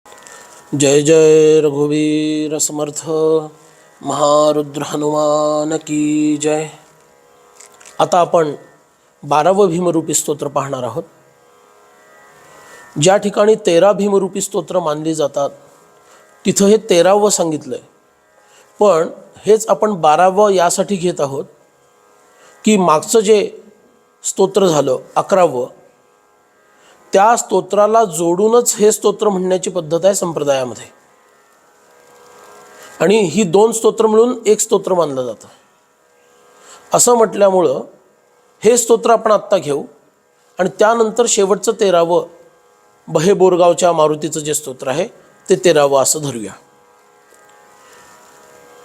जय जय रघुवीर समर्थ महारुद्र हनुमान की जय। आता आपण 12वं भीमरूपी स्तोत्र पाहणार आहोत। ज्या ठिकाणी 13 भीमरूपी स्तोत्र मानली जातात तिथं हे 13वं सांगितलं आहे, पण हेच आपण 12वं यासाठी घेत आहोत की मागचं जे स्तोत्र झालं 11वं, त्या स्तोत्राला जोडूनच हे स्तोत्र म्हणण्याची पद्धत आहे संप्रदायामध्ये, आणि ही 2 स्तोत्र मिळून एक स्तोत्र मानलं जातं। असं म्हटल्यामुळं हे स्तोत्र आपण आत्ता घेऊ आणि त्यानंतर शेवटचं 13वं बहे बोरगावच्या मारुतीचं जे स्तोत्र आहे ते 13वं असं धरूया।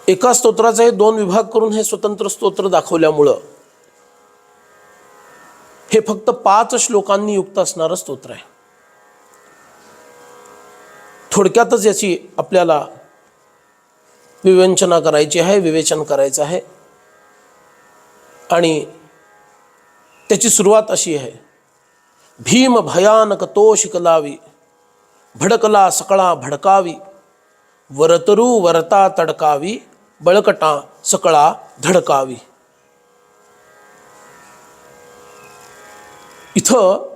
एका स्तोत्राचे हे 2 विभाग करून हे स्वतंत्र स्तोत्र दाखवल्यामुळं हे फक्त 5 श्लोकांनी युक्त असणारं स्तोत्र आहे। थोडक्यातच याची आपल्याला विवेचना करायची आहे, विवेचन करायचं आहे। आणि त्याची सुरुवात अशी आहे, भीम भयानक तो शिकलावी, भडकला सकळा भडकावी, वरतरू वरता तडकावी, बळकटा सकळा धडकावी। इथं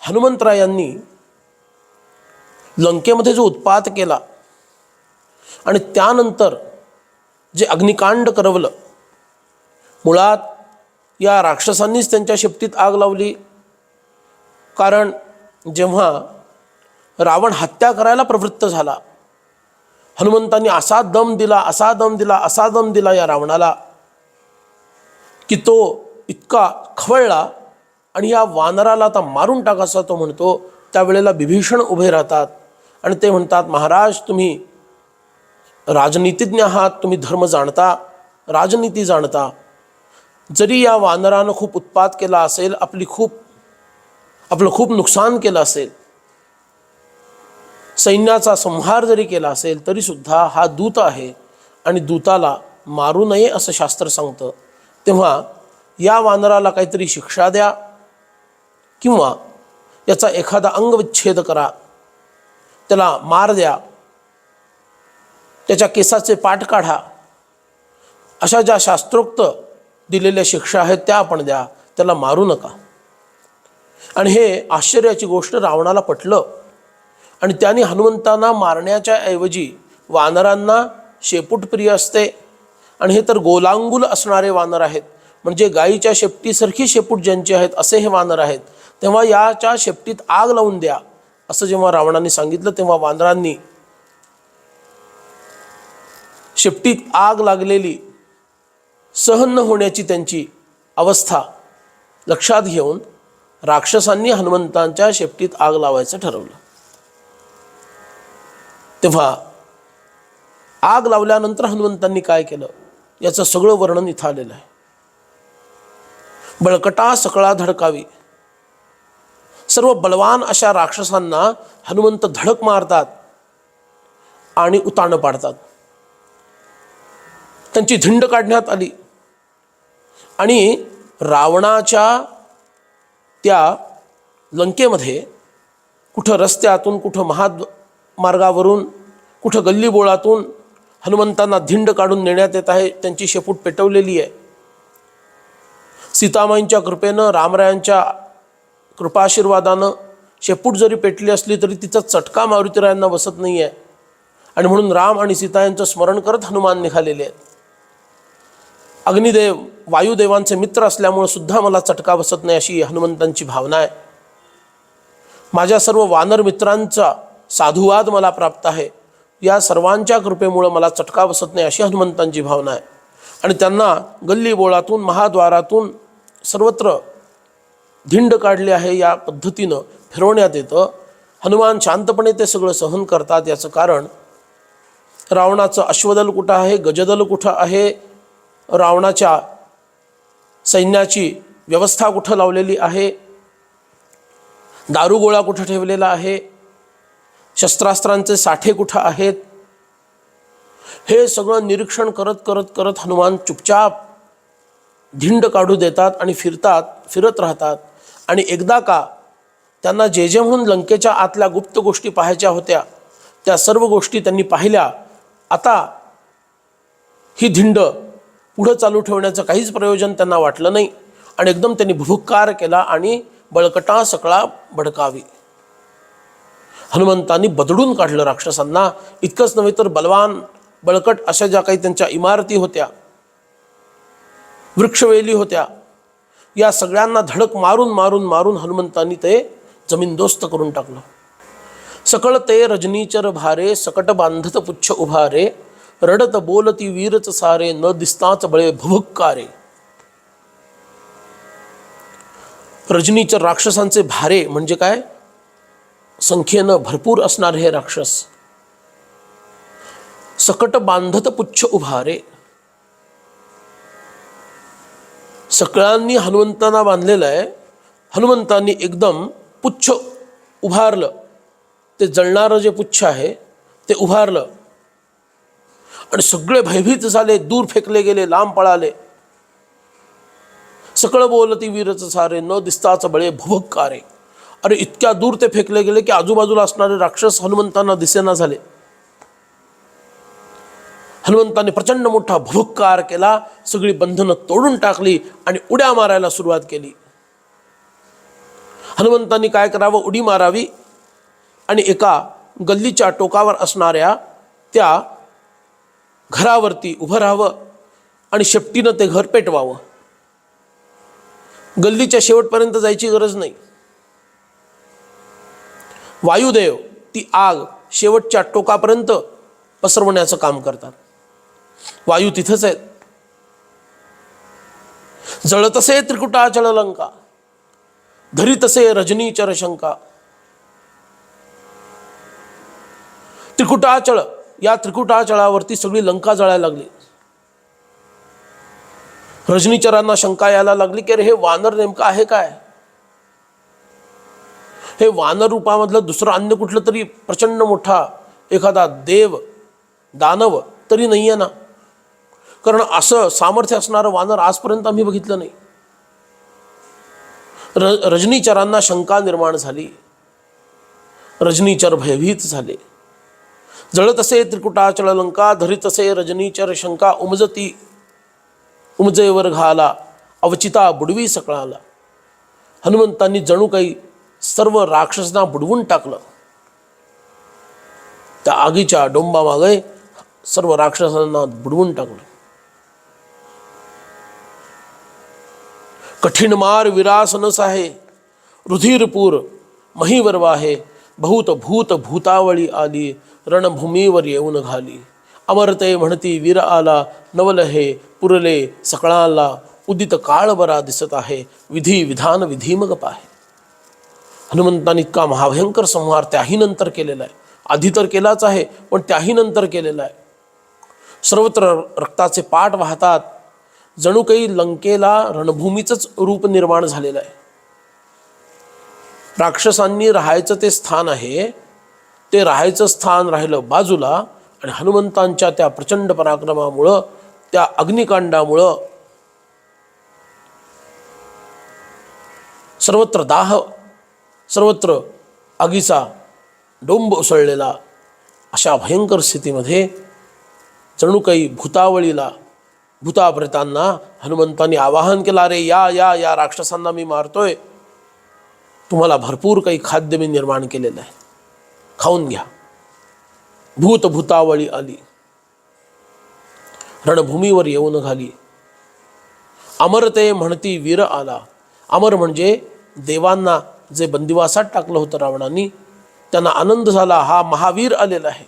हनुमंतरायांनी लंकेमध्ये जो उत्पात केला आणि त्यानंतर जे अग्निकांड करवलं, मुळात या राक्षसांनीच त्यांच्या शेपटीत आग लावली। कारण जेव्हा रावण हत्या करायला प्रवृत्त झाला, हनुमंतांनी असा दम दिला या रावणाला की तो इतका खवळला आणि या वानराला आता मारून टाकायचा तो म्हणतो। त्यावेळेला विभीषण उभे राहतात आणि ते म्हणतात, महाराज तुम्ही राजनीतिज्ञ आहात, तुम्ही धर्म जाणता, राजनीती जाणता, जरी या वानरानं खूप उत्पात केला असेल, आपलं खूप नुकसान केलं असेल, सैन्याचा संहार जरी केला असेल, तरीसुद्धा हा दूत आहे आणि दूताला मारू नये असं शास्त्र सांगतं। तेव्हा या वानराला काहीतरी शिक्षा द्या किंवा याचा एखादा अंगविच्छेद करा, त्याला मार द्या, त्याच्या केसाचे पाठ काढा, अशा ज्या शास्त्रोक्त दिलेल्या शिक्षा आहेत त्या आपण द्या, त्याला मारू नका। आणि हे आश्चर्याची गोष्ट रावणाला पटलं आणि त्याने हनुमंतांना मारण्याच्या ऐवजी वानरांना शेपूट प्रिय असते आणि हे तर गोलांगुल असणारे वानर आहेत, म्हणजे गायीच्या शेपटीसारखी शेपूट ज्यांची आहेत असे हे वानर आहेत, तेव्हा याच्या शेपटीत आग लावून द्या असं जेव्हा रावणाने सांगितलं, तेव्हा वानरांनी शेपटीत आग लागलेली सहन न होण्याची त्यांची अवस्था लक्षात घेऊन राक्षसांनी हनुमंतांच्या शेपटीत आग लावायचं ठरवलं। तेव्हा आग लावल्यानंतर हनुमंतांनी काय केलं याचं सगळं वर्णन इथं आलेलं आहे। बळकटा सकळा धडकावी, सर्व बलवान अशा राक्षसांना हनुमंत धडक मारतात आणि उताणं पाडतात। त्यांची धिंड काढण्यात आली आणि रावणाच्या त्या लंकेमध्ये कुठं रस्त्यातून, कुठं महामार्गावरून, कुठं गल्लीबोळातून हनुमंतांना धिंड काढून नेण्यात येत आहे, त्यांची शेपूट पेटवलेली आहे। सीतामाईंच्या कृपेनं, रामरायांच्या कृपाशीर्वादानं शेपूट जरी पेटली असली तरी तिचा चटका मारुतीरायांना बसत नाही आहे, आणि म्हणून राम आणि सीता यांचं स्मरण करत हनुमान निघालेले आहेत। अग्निदेव वायुदेवांचे मित्र असल्यामुळे सुद्धा मला चटका बसत नाही अशी हनुमंतांची भावना आहे। माझ्या सर्व वानर मित्रांचा साधुवाद मला प्राप्त आहे, या सर्वांच्या कृपेमुळे मला चटका बसत नाही अशी हनुमंतांची भावना आहे। आणि त्यांना गल्लीबोळातून, महाद्वारातून सर्वत्र धिंड काढली आहे या पद्धतीनं फिरवण्यात येतं। हनुमान शांतपणे ते सगळं सहन करतात। याचं कारण रावणाचं अश्वदल कुठं आहे, गजदल कुठं आहे, रावणाच्या सैन्याची व्यवस्था कुठं लावलेली आहे, दारुगोळा कुठं ठेवलेला आहे, शस्त्रास्त्रांचे साठे कुठं आहेत, हे सगळं निरीक्षण करत करत करत हनुमान चुपचाप धिंड काढू देतात आणि फिरत राहतात। आणि एकदा का त्यांना जे जे म्हणून लंकेच्या आतल्या गुप्त गोष्टी पाहायच्या होत्या त्या सर्व गोष्टी त्यांनी पाहिल्या. आता ही धिंड पुढं चालू ठेवण्याचं काहीच प्रयोजन त्यांना वाटलं नाही आणि एकदम त्यांनी भुभुक्कार केला आणि बळकटा सकळा बडकावी. हनुमंतांनी बदडून काढलं राक्षसांना. इतकंच नव्हे तर बलवान बळकट अशा ज्या काही त्यांच्या इमारती होत्या, वृक्षवेली होत्या, या सगळ्यांना धडक मारून मारून मारून हनुमंतांनी ते जमीनदोस्त करून टाकलं. सकळ ते रजनीचर भारे, सकट बांधत पुच्छ उभारे, रडत बोलती वीरच सारे, न दिसताच बळे भुभुक्कारे. रजनीचर राक्षसांचे भारे म्हणजे काय? संख्येनं भरपूर असणारे हे राक्षस. सकट बांधत पुच्छ उभारे, सगळ्यांनी हनुमंतांना बांधलेलं आहे. हनुमंतांनी एकदम पुच्छ उभारलं, ते जळणारं जे पुच्छ आहे ते उभारलं आणि सगळे भयभीत झाले, दूर फेकले गेले, लांब पळाले. सकळ बोलती वीरच सारे, न दिसताच बळे भुभुक्कारे. अरे इतक्या दूर ते फेकले गेले की आजूबाजूला असणारे राक्षस हनुमंतांना दिसेना झाले. हनुमंतांनी प्रचंड मोठा भुभुक्कार केला, सगळी बंधनं तोडून टाकली आणि उड्या मारायला सुरुवात केली. हनुमंतांनी काय करावं? उडी मारावी आणि एका गल्लीच्या टोकावर असणाऱ्या त्या घरावरती उभं राहावं आणि शेपटीनं ते घर पेटवावं. गल्लीच्या शेवटपर्यंत जायची गरज नाही. वायुदेव ती आग शेवटच्या टोकापर्यंत पसरवण्याचं काम करतात. वायू तिथंच आहेत. जळतसे त्रिकुटाचल लंका, धरितसे रजनीचर शंका. त्रिकुटाचळ, या त्रिकुटाचळावरती सगळी लंका जळायला लागली. रजनीचरांना शंका यायला लागली की अरे हे वानर नेमकं आहे काय? हे वानर रूपामधलं दुसरं अन्य कुठलं तरी प्रचंड मोठा एखादा देव दानव तरी नाही आहे ना? कारण असं सामर्थ्य असणारं वानर आजपर्यंत आम्ही बघितलं नाही. रजनीचरांना शंका निर्माण झाली. रजनीचर भयभीत झाले. जळतसे त्रिकुटाचळ लंका, धरितसे रजनीचर शंका. उमजेवर घाला, अवचिता बुडवी सकळाला. हनुमंतांनी जणू काही सर्व राक्षसांना बुडवून टाकलं. त्या आगीच्या डोंबामागे सर्व राक्षसांना बुडवून टाकलं. कठीण मार विरास न साहे, रुधिरपूर महीवर वाहे. बहुत भूत भूतावळी आली, रणभूमीवर येऊन घाली. अमरते म्हणती वीर आला, नवल हे पुरले सकळाला. उदित काळ बरा दिसत आहे, विधी विधान विधी मग पाहे. हनुमंतांनी इतका महाभयंकर संहार त्याही नंतर केलेला आहे. आधी तर केलाच आहे, पण त्याही नंतर केलेला आहे. सर्वत्र रक्ताचे पाट वाहतात. जणू काही लंकेला रणभूमीचंच रूप निर्माण झालेलं आहे. राक्षसांनी राहायचं ते स्थान आहे, ते राहायचं स्थान राहिलं बाजूला आणि हनुमंतांच्या त्या प्रचंड पराक्रमामुळं, त्या अग्निकांडामुळं सर्वत्र दाह, सर्वत्र आगीचा डोंब उसळलेला. अशा भयंकर स्थितीमध्ये जणू काही भूतावळीला, भूताप्रेतांना हनुमंतांनी आवाहन केलं, अरे या या या राक्षसांना मी मारतोय, तुम्हाला भरपूर काही खाद्य मी निर्माण केलेलं आहे, खाऊन घ्या. भूत भूतावळी आली, रणभूमीवर येऊन घाली. अमरते म्हणती वीर आला. अमर म्हणजे देवांना जे बंदिवासात टाकलं होतं रावणांनी, त्यांना आनंद झाला, हा महावीर आलेला आहे.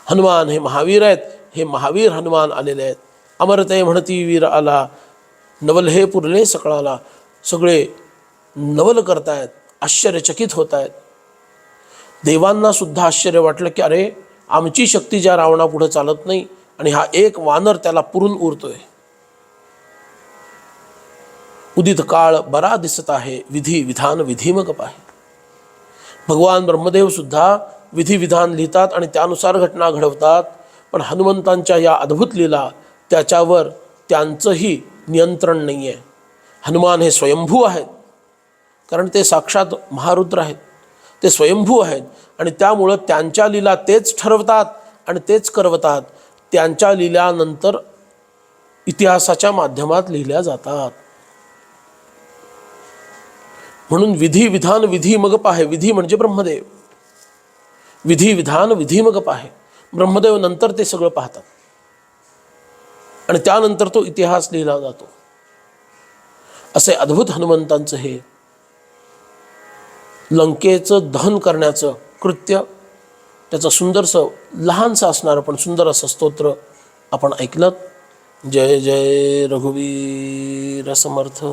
हनुमान हे महावीर आहेत, हे महावीर हनुमान आलेले आहेत. अमरते म्हणती वीर आला, नवल हे पुरले सकळाला. सगळे नवल करतायत, आश्चर्यचकित होत आहेत. देवांना सुद्धा आश्चर्य वाटलं की अरे आमची शक्ती ज्या रावणापुढं चालत नाही आणि हा एक वानर त्याला पुरून उरतोय. उदित काळ बरा दिसत आहे, विधी विधान विधी मग पाहे. भगवान ब्रह्मदेव सुद्धा विधी विधान लिहितात आणि त्यानुसार घटना घडवतात. पण हनुमंतांच्या या अद्भुत लीला, त्याच्यावर त्यांचंही नियंत्रण नाही आहे. हनुमान हे स्वयंभू आहेत, कारण ते साक्षात महारुद्र आहेत, ते स्वयंभू आहेत. आणि त्यामुळं त्यांच्या लीला तेच ठरवतात आणि तेच करवतात. त्यांच्या लीलानंतर इतिहासाच्या माध्यमात लिहिल्या जातात. म्हणून विधी विधान विधी मग पाहे. विधी म्हणजे ब्रह्मदेव. विधी विधान विधी मग पाहे. ब्रह्मदेव नंतर ते सगळं पाहतात आणि त्यानंतर तो इतिहास लिहिला जातो. असे अद्भुत हनुमंतांचं हे लंकेचं दहन करण्याचं कृत्य, त्याचं सुंदरसं लहानसं असणारं पण सुंदर असं स्तोत्र आपण ऐकलं. जय जय रघुवीर समर्थ.